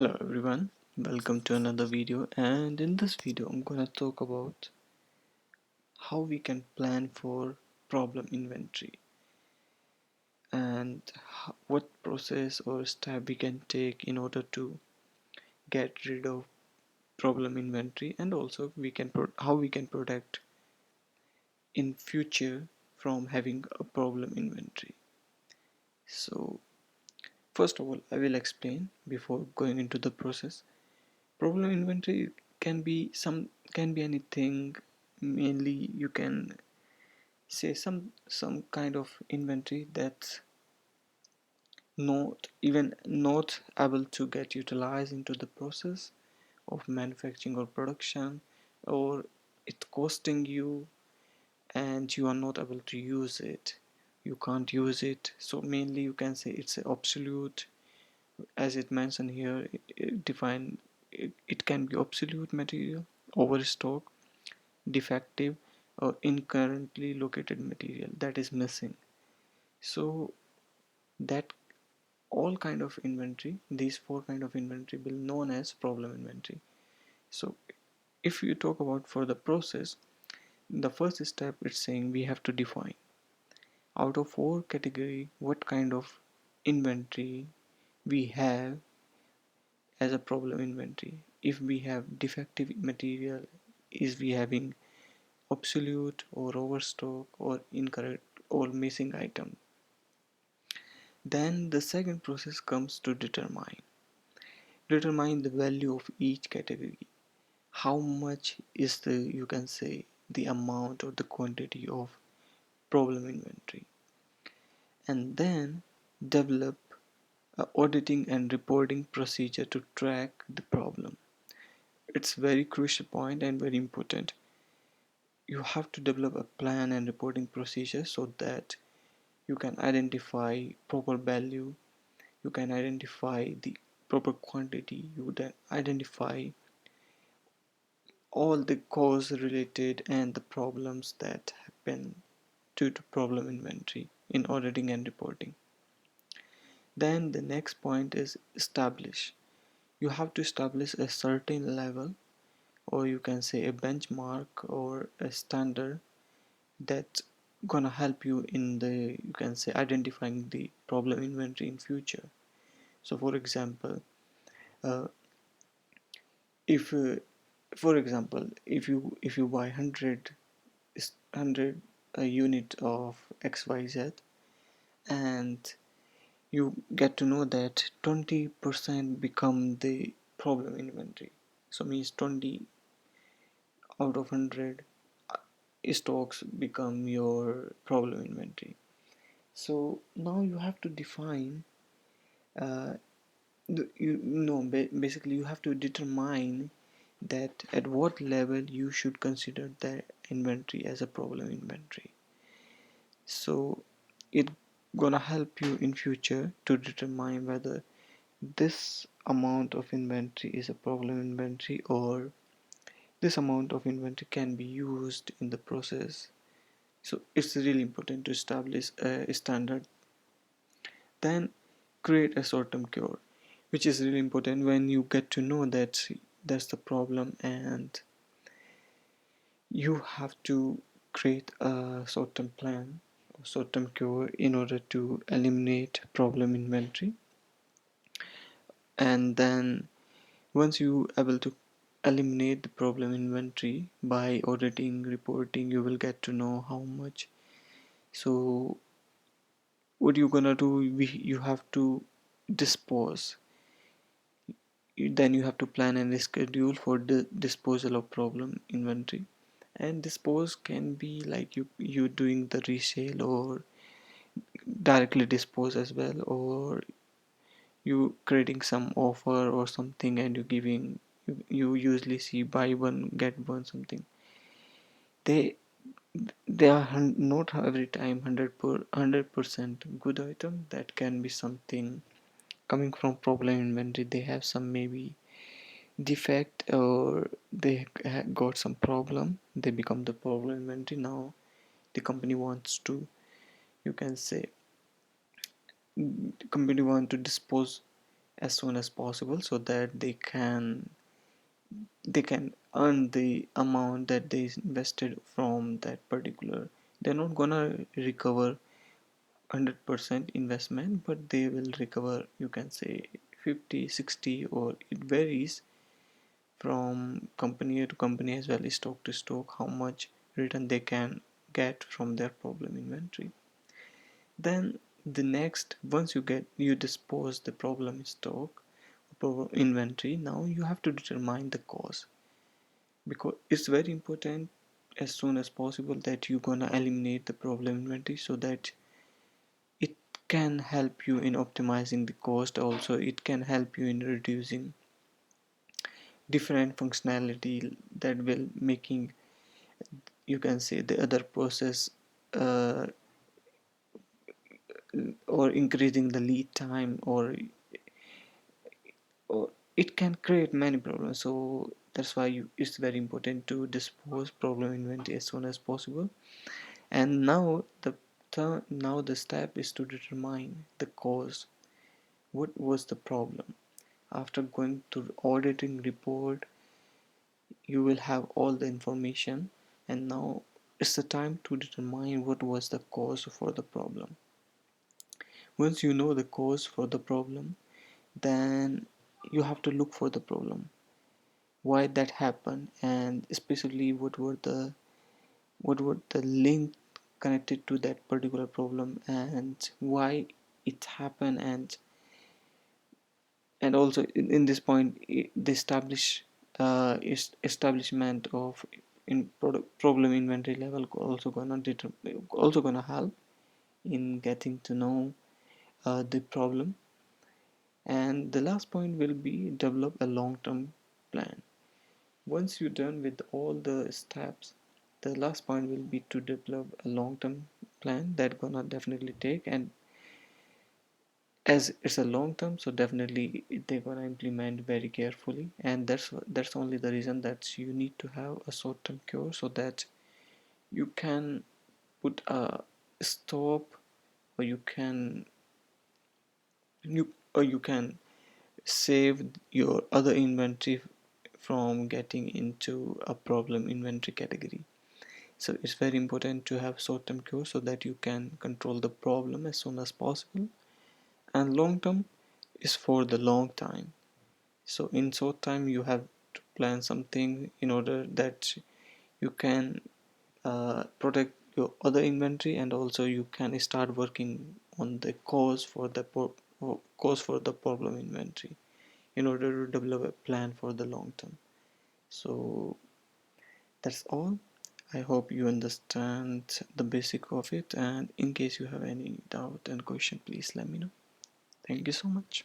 Hello everyone, welcome to another video, and in this video I'm gonna talk about how we can plan for problem inventory and what process or step we can take in order to get rid of problem inventory, and also how we can protect in future from having a problem inventory. So first of all, I will explain before going into the process. Problem inventory can be anything. Mainly you can say some kind of inventory that's not able to get utilized into the process of manufacturing or production, or it's costing you and you are not able to use it. You can't use it, so mainly you can say it's obsolete. As it mentioned here, it can be obsolete material, overstock, defective, or incurrently located material that is missing. So that all kind of inventory, these four kind of inventory will known as problem inventory. So if you talk about for the process, the first step it's saying we have to define out of four category what kind of inventory we have as a problem inventory. If we have defective material, is we having obsolete or overstock or incorrect or missing item. Then the second process comes to determine the value of each category. How much is the, you can say, the amount or the quantity of problem inventory. And then develop a auditing and reporting procedure to track the problem. It's very crucial point and very important. You have to develop a plan and reporting procedure so that you can identify proper value, you can identify the proper quantity, you then identify all the cause related and the problems that happen due to problem inventory in auditing and reporting. Then the next point is establish. You have to establish a certain level, or you can say a benchmark or a standard that's gonna help you in the, you can say, identifying the problem inventory in future. So for example, uh, if for example, if you buy 100 a unit of XYZ, and you get to know that 20% become the problem inventory. So means 20 out of 100 stocks become your problem inventory. So now you have to define, uh, basically you have to determine that at what level you should consider the inventory as a problem inventory. So it gonna help you in future to determine whether this amount of inventory is a problem inventory, or this amount of inventory can be used in the process. So it's really important to establish a standard. Then create a short-term cure, which is really important when you get to know that that's the problem, and you have to create a short-term plan or short-term cure in order to eliminate problem inventory. And then once you able to eliminate the problem inventory by auditing reporting, you will get to know how much. So what you gonna do, you have to dispose. Then you have to plan and schedule for the disposal of problem inventory. And dispose can be like you doing the resale, or directly dispose as well, or you creating some offer or something, and you giving, you usually see buy one get one something. They they are not every time 100% good item. That can be something coming from problem inventory. They have some maybe defect, or they got some problem, they become the problem inventory. Now the company wants to, you can say, the company want to dispose as soon as possible so that they can earn the amount that they invested from that particular. They're not gonna recover 100% investment, but they will recover, you can say, 50, 60, or it varies from company to company as well, stock to stock, how much return they can get from their problem inventory. Then the next, once you dispose the problem stock, problem inventory, now you have to determine the cause, because it's very important as soon as possible that you're gonna eliminate the problem inventory so that it can help you in optimizing the cost. Also it can help you in reducing different functionality that will making, you can say, the other process, uh, or increasing the lead time, or it can create many problems. So that's why it's very important to dispose problem inventory as soon as possible. And now the step is to determine the cause. What was the problem? After going to the auditing report, you will have all the information, and now it's the time to determine what was the cause for the problem. Once you know the cause for the problem, then you have to look for the problem, why that happened, and especially what were the link connected to that particular problem, and why it happened. And also in this point, the establishment of in product problem inventory level also gonna help in getting to know the problem. And the last point will be develop a long-term plan. Once you're done with all the steps, the last point will be to develop a long-term plan that gonna definitely take. And as it's a long term, so definitely they're gonna implement very carefully. And that's only the reason that you need to have a short-term cure, so that you can put a stop, or you can save your other inventory from getting into a problem inventory category. So it's very important to have short-term cure so that you can control the problem as soon as possible. And long term is for the long time. So in short time you have to plan something in order that you can protect your other inventory, and also you can start working on the cause for the problem inventory in order to develop a plan for the long term. So that's all. I hope you understand the basic of it, and in case you have any doubt and question, please let me know. Thank you so much.